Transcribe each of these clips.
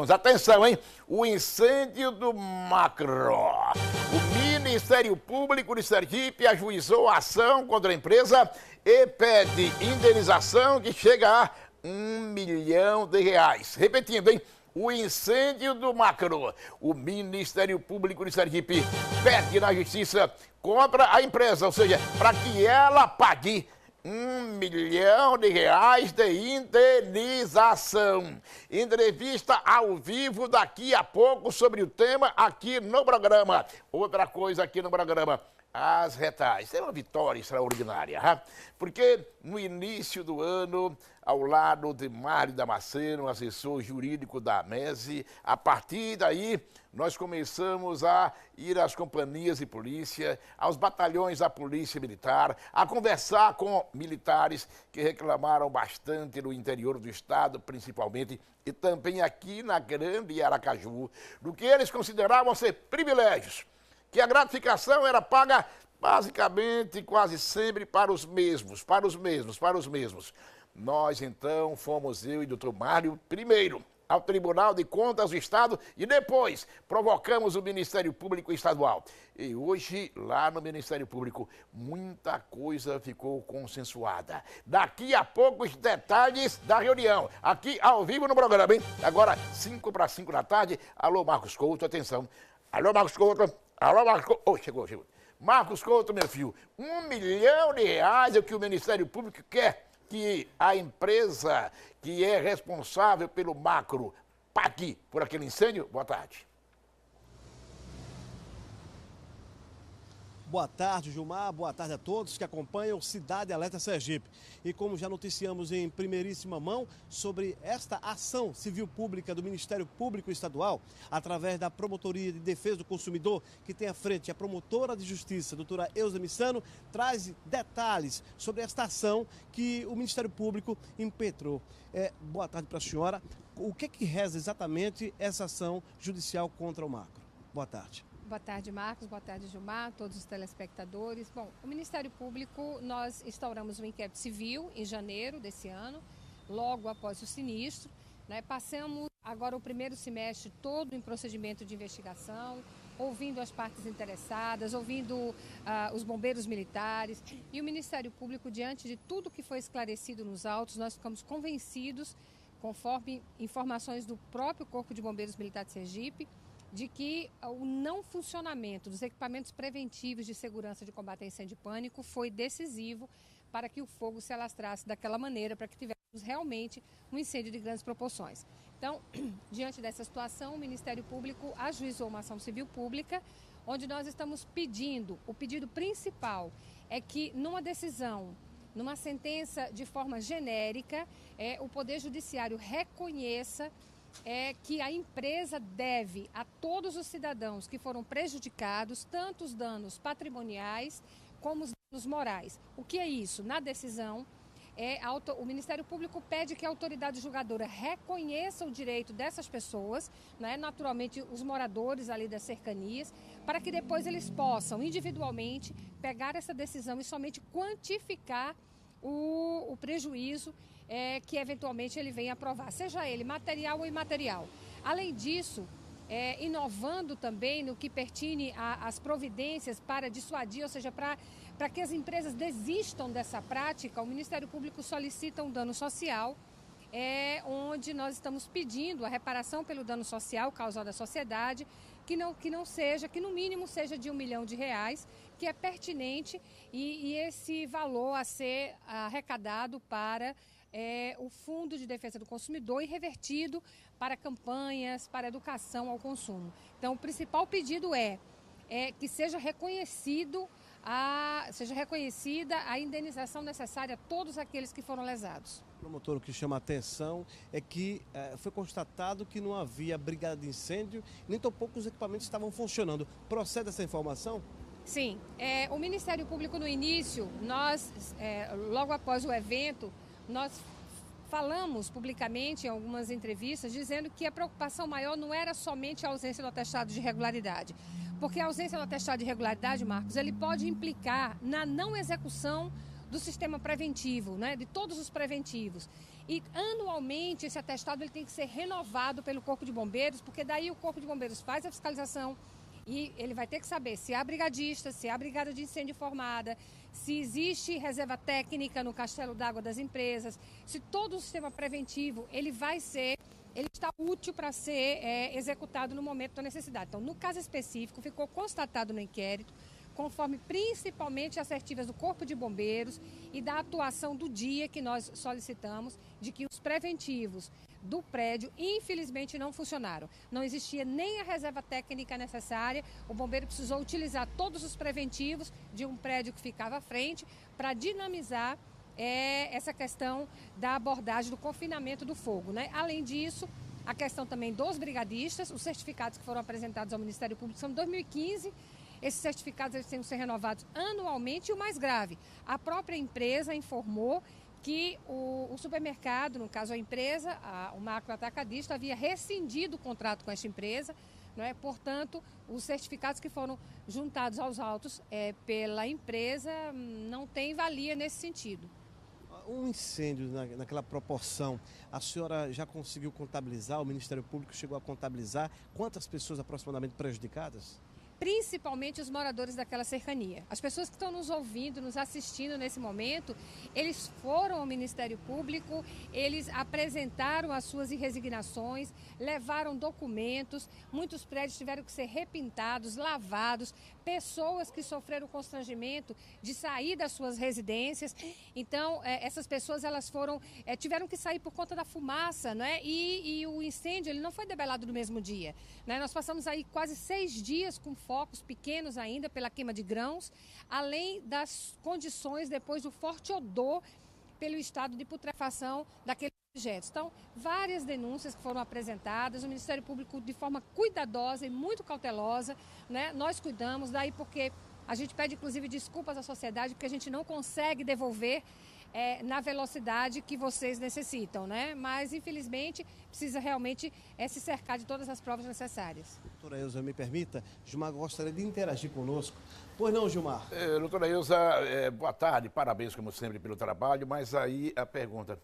Atenção, hein? O incêndio do Macro. O Ministério Público de Sergipe ajuizou a ação contra a empresa e pede indenização que chega a R$1 milhão. Repetindo, hein? O incêndio do Macro. O Ministério Público de Sergipe pede na Justiça contra a empresa, ou seja, para que ela pague R$1 milhão de indenização. Entrevista ao vivo daqui a pouco sobre o tema aqui no programa. Outra coisa aqui no programa, as retais. É uma vitória extraordinária, hein? Porque no início do ano, ao lado de Mário Damasceno, assessor jurídico da MESE, a partir daí nós começamos a ir às companhias de polícia, aos batalhões da Polícia Militar, a conversar com militares que reclamaram bastante no interior do estado, principalmente, e também aqui na Grande Aracaju, do que eles consideravam ser privilégios, que a gratificação era paga basicamente quase sempre para os mesmos. Nós, então, fomos eu e o doutor Mário primeiro ao Tribunal de Contas do Estado e depois provocamos o Ministério Público Estadual. E hoje, lá no Ministério Público, muita coisa ficou consensuada. Daqui a pouco os detalhes da reunião, aqui ao vivo no programa, hein? Agora, 5 para 5 da tarde. Alô, Marcos Couto, atenção. Alô, Marcos Couto. Alô, Marcos Couto. Oh, chegou. Marcos Couto, meu filho, R$1 milhão é o que o Ministério Público quer que a empresa que é responsável pelo Macro pague por aquele incêndio. Boa tarde. Boa tarde, Gilmar. Boa tarde a todos que acompanham Cidade Alerta Sergipe. E como já noticiamos em primeiríssima mão sobre esta ação civil pública do Ministério Público Estadual, através da Promotoria de Defesa do Consumidor, que tem à frente a promotora de Justiça, doutora Eusa Missano, traz detalhes sobre esta ação que o Ministério Público impetrou. Boa tarde para a senhora. O que reza exatamente essa ação judicial contra o Macro? Boa tarde. Boa tarde, Marcos. Boa tarde, Gilmar, todos os telespectadores. Bom, o Ministério Público, nós instauramos um inquérito civil em janeiro desse ano, logo após o sinistro, né? Passamos agora o primeiro semestre todo em procedimento de investigação, ouvindo as partes interessadas, ouvindo os bombeiros militares. E o Ministério Público, diante de tudo que foi esclarecido nos autos, nós ficamos convencidos, conforme informações do próprio Corpo de Bombeiros Militar de Sergipe, de que o não funcionamento dos equipamentos preventivos de segurança de combate a incêndio e pânico foi decisivo para que o fogo se alastrasse daquela maneira, para que tivéssemos realmente um incêndio de grandes proporções. Então, diante dessa situação, o Ministério Público ajuizou uma ação civil pública, onde nós estamos pedindo, o pedido principal é que numa decisão, numa sentença de forma genérica, o Poder Judiciário reconheça que a empresa deve a todos os cidadãos que foram prejudicados, tanto os danos patrimoniais como os danos morais. O que é isso? Na decisão, o Ministério Público pede que a autoridade julgadora reconheça o direito dessas pessoas, né, naturalmente os moradores ali das cercanias, para que depois eles possam individualmente pegar essa decisão e somente quantificar o prejuízo que eventualmente ele venha a provar, seja ele material ou imaterial. Além disso, inovando também no que pertine às providências para dissuadir, ou seja, para que as empresas desistam dessa prática, o Ministério Público solicita um dano social, onde nós estamos pedindo a reparação pelo dano social causado à sociedade, que no mínimo seja de R$1 milhão, que é pertinente e esse valor a ser arrecadado para o Fundo de Defesa do Consumidor e revertido para campanhas, para educação ao consumo. Então, o principal pedido é que seja reconhecida a indenização necessária a todos aqueles que foram lesados. Promotor, o que chama a atenção é que foi constatado que não havia brigada de incêndio, nem tão poucos equipamentos estavam funcionando. Procede essa informação? Sim. O Ministério Público, no início, logo após o evento, nós falamos publicamente em algumas entrevistas dizendo que a preocupação maior não era somente a ausência do atestado de regularidade, porque a ausência do atestado de regularidade, Marcos, ele pode implicar na não execução do sistema preventivo, né, de todos os preventivos. E anualmente esse atestado ele tem que ser renovado pelo Corpo de Bombeiros, porque daí o Corpo de Bombeiros faz a fiscalização e ele vai ter que saber se há brigadista, se há brigada de incêndio formada, se existe reserva técnica no castelo d'água das empresas, se todo o sistema preventivo ele está útil para ser executado no momento da necessidade. Então, no caso específico, ficou constatado no inquérito, conforme principalmente assertivas do Corpo de Bombeiros e da atuação do dia que nós solicitamos, de que os preventivos do prédio, infelizmente, não funcionaram. Não existia nem a reserva técnica necessária, o bombeiro precisou utilizar todos os preventivos de um prédio que ficava à frente para dinamizar essa questão da abordagem do confinamento do fogo, né? Além disso, a questão também dos brigadistas, os certificados que foram apresentados ao Ministério Público são de 2015, esses certificados eles têm que ser renovados anualmente e o mais grave, a própria empresa informou que o supermercado, no caso a empresa, o macro atacadista, havia rescindido o contrato com esta empresa, não é? Portanto, os certificados que foram juntados aos autos pela empresa não têm valia nesse sentido. Um incêndio naquela proporção, a senhora já conseguiu contabilizar, o Ministério Público chegou a contabilizar quantas pessoas aproximadamente prejudicadas? Principalmente os moradores daquela cercania. As pessoas que estão nos ouvindo, nos assistindo nesse momento, eles foram ao Ministério Público, eles apresentaram as suas resignações, levaram documentos, muitos prédios tiveram que ser repintados, lavados, pessoas que sofreram constrangimento de sair das suas residências. Então, essas pessoas tiveram que sair por conta da fumaça, né? E o incêndio ele não foi debelado no mesmo dia, né? Nós passamos aí quase 6 dias com focos pequenos ainda pela queima de grãos, além das condições depois do forte odor pelo estado de putrefação daqueles objetos. Então, várias denúncias que foram apresentadas, o Ministério Público de forma cuidadosa e muito cautelosa, né? Nós cuidamos, daí porque a gente pede inclusive desculpas à sociedade porque a gente não consegue devolver na velocidade que vocês necessitam, né? Mas, infelizmente, precisa realmente se cercar de todas as provas necessárias. Doutora Elza, me permita, Gilmar gostaria de interagir conosco. Pois não, Gilmar? Doutora Elza, boa tarde, parabéns como sempre pelo trabalho, mas aí a pergunta,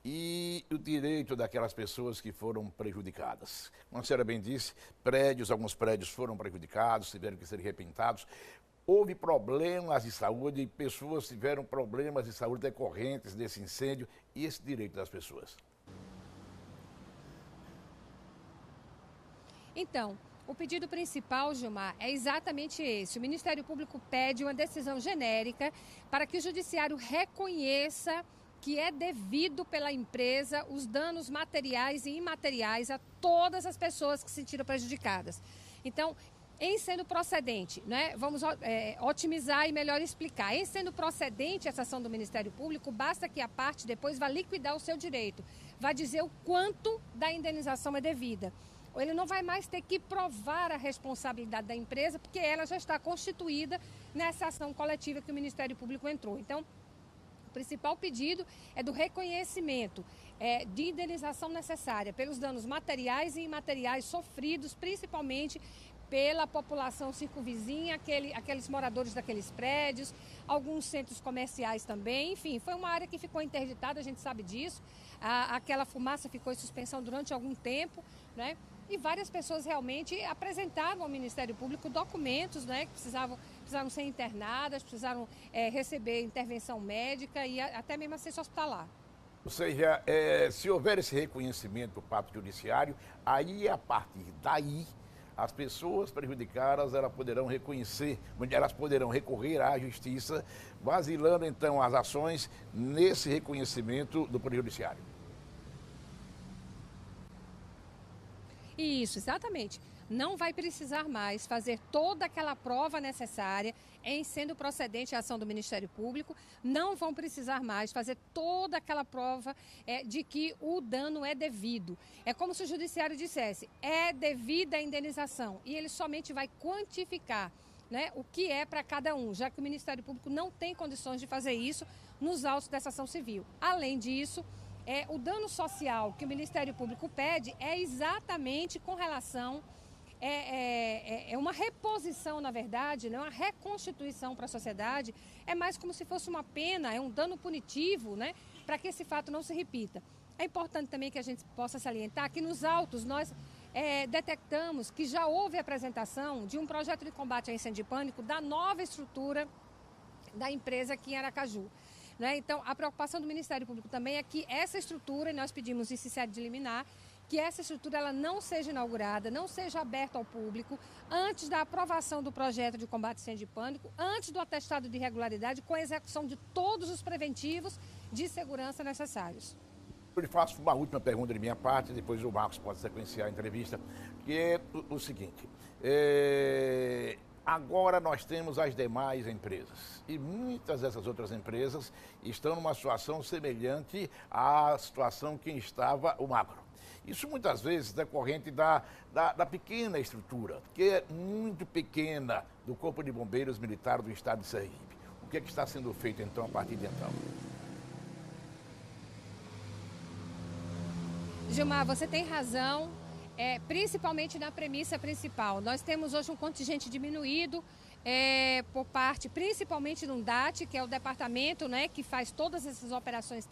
e o direito daquelas pessoas que foram prejudicadas? Como a senhora bem disse, alguns prédios foram prejudicados, tiveram que ser repintados. Houve problemas de saúde, pessoas tiveram problemas de saúde decorrentes desse incêndio e esse direito das pessoas. Então, o pedido principal, Gilmar, é exatamente esse. O Ministério Público pede uma decisão genérica para que o Judiciário reconheça que é devido pela empresa os danos materiais e imateriais a todas as pessoas que se sentiram prejudicadas. Então, em sendo procedente, né, vamos otimizar e melhor explicar, em sendo procedente essa ação do Ministério Público, basta que a parte depois vá liquidar o seu direito, vai dizer o quanto da indenização é devida. Ele não vai mais ter que provar a responsabilidade da empresa, porque ela já está constituída nessa ação coletiva que o Ministério Público entrou. Então, o principal pedido é do reconhecimento de indenização necessária pelos danos materiais e imateriais sofridos, principalmente pela população circunvizinha, aqueles moradores daqueles prédios, alguns centros comerciais também, enfim, foi uma área que ficou interditada, a gente sabe disso, aquela fumaça ficou em suspensão durante algum tempo, né? E várias pessoas realmente apresentaram ao Ministério Público documentos, né, que precisaram ser internadas, precisaram receber intervenção médica e até mesmo assistência hospitalar. Ou seja, se houver esse reconhecimento por parte do Judiciário, aí a partir daí as pessoas prejudicadas elas poderão recorrer à Justiça, basilando então as ações nesse reconhecimento do Poder Judiciário. Isso, exatamente. Não vai precisar mais fazer toda aquela prova necessária em sendo procedente a ação do Ministério Público, não vão precisar mais fazer toda aquela prova de que o dano é devido. É como se o Judiciário dissesse, é devida a indenização, e ele somente vai quantificar, né, o que é para cada um, já que o Ministério Público não tem condições de fazer isso nos autos dessa ação civil. Além disso, o dano social que o Ministério Público pede é exatamente com relação uma reposição, na verdade, né? Uma reconstituição para a sociedade, é mais como se fosse uma pena, é um dano punitivo, né? Para que esse fato não se repita. É importante também que a gente possa salientar que nos autos nós detectamos que já houve apresentação de um projeto de combate a incêndio e pânico da nova estrutura da empresa aqui em Aracaju. Então, a preocupação do Ministério Público também é que essa estrutura, e nós pedimos em sincero de liminar, que essa estrutura ela não seja inaugurada, não seja aberta ao público antes da aprovação do projeto de combate a incêndio e pânico, antes do atestado de irregularidade, com a execução de todos os preventivos de segurança necessários. Eu lhe faço uma última pergunta de minha parte, depois o Marcos pode sequenciar a entrevista, que é o seguinte. Agora nós temos as demais empresas e muitas dessas outras empresas estão numa situação semelhante à situação que estava o Macro. Isso muitas vezes decorrente da pequena estrutura, que é muito pequena, do Corpo de Bombeiros Militar do Estado de Sergipe. O que é que está sendo feito então a partir de então? Gilmar, você tem razão. Principalmente na premissa principal. Nós temos hoje um contingente diminuído por parte, principalmente do DAT, que é o departamento que faz todas essas operações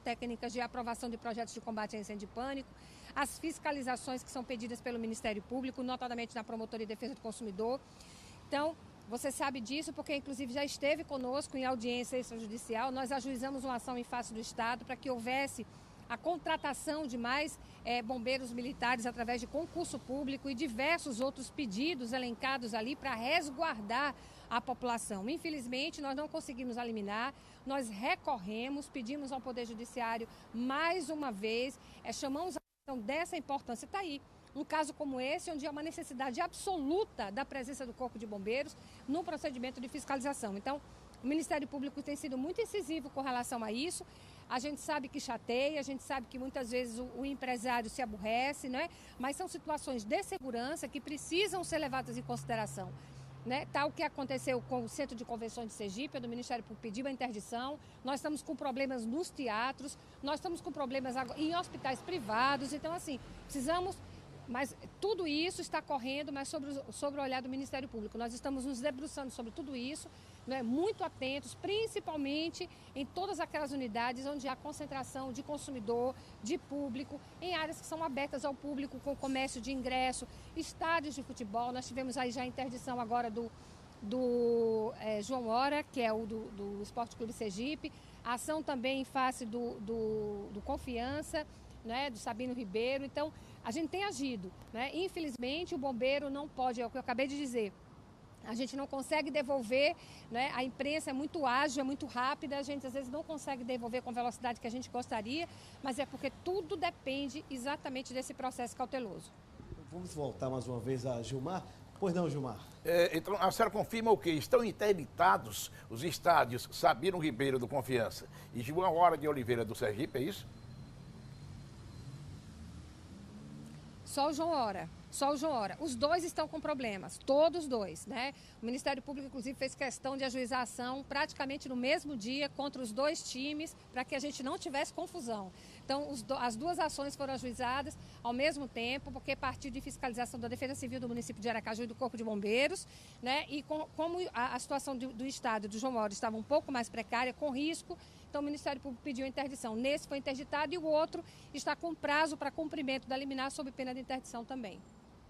técnicas de aprovação de projetos de combate a incêndio e pânico, as fiscalizações que são pedidas pelo Ministério Público, notadamente na Promotoria de Defesa do Consumidor. Então, você sabe disso porque, inclusive, já esteve conosco em audiência extrajudicial. Nós ajuizamos uma ação em face do Estado para que houvesse a contratação de mais bombeiros militares através de concurso público e diversos outros pedidos elencados ali para resguardar a população. Infelizmente, nós não conseguimos eliminar, nós recorremos, pedimos ao Poder Judiciário mais uma vez, chamamos a atenção dessa importância. Está aí um caso como esse, onde há uma necessidade absoluta da presença do Corpo de Bombeiros no procedimento de fiscalização. Então, o Ministério Público tem sido muito incisivo com relação a isso. A gente sabe que chateia, a gente sabe que muitas vezes o empresário se aborrece, mas são situações de segurança que precisam ser levadas em consideração. Tal que aconteceu com o Centro de Convenções de Sergipe, do Ministério Público pediu a interdição. Nós estamos com problemas nos teatros, nós estamos com problemas em hospitais privados. Então, assim, precisamos... Mas tudo isso está correndo, mas sobre o olhar do Ministério Público. Nós estamos nos debruçando sobre tudo isso, muito atentos, principalmente em todas aquelas unidades onde há concentração de consumidor, de público, em áreas que são abertas ao público, com comércio de ingresso, estádios de futebol. Nós tivemos aí já a interdição agora do João Hora, que é o do Esporte Clube Sergipe, a ação também em face do Confiança, do Sabino Ribeiro. Então, a gente tem agido. Infelizmente, o bombeiro não pode, é o que eu acabei de dizer, a gente não consegue devolver, a imprensa é muito ágil, é muito rápida, a gente às vezes não consegue devolver com a velocidade que a gente gostaria, mas é porque tudo depende exatamente desse processo cauteloso. Vamos voltar mais uma vez a Gilmar. Pois não, Gilmar? Então, a senhora confirma o quê? Estão interditados os estádios Sabino Ribeiro do Confiança e João Hora de Oliveira do Sergipe, é isso? Só o João Hora. Os dois estão com problemas, todos dois, O Ministério Público, inclusive, fez questão de ajuizar a ação praticamente no mesmo dia contra os dois times, para que a gente não tivesse confusão. Então, as duas ações foram ajuizadas ao mesmo tempo, porque partiu de fiscalização da Defesa Civil do município de Aracaju e do Corpo de Bombeiros, E como a situação do Estado do João Hora estava um pouco mais precária, com risco, então o Ministério Público pediu a interdição. Nesse foi interditado e o outro está com prazo para cumprimento da liminar sob pena de interdição também.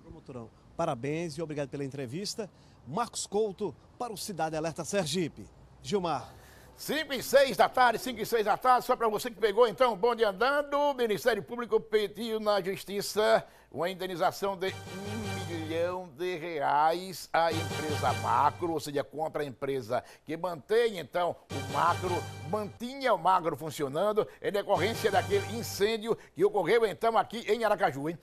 Promotorão, parabéns e obrigado pela entrevista. Marcos Couto para o Cidade Alerta Sergipe. Gilmar. 5 e 6 da tarde, só para você que pegou então o bonde andando, o Ministério Público pediu na Justiça uma indenização de R$1 milhão à empresa Macro, ou seja, contra a empresa que mantém então mantinha o Macro funcionando em decorrência daquele incêndio que ocorreu então aqui em Aracaju, hein?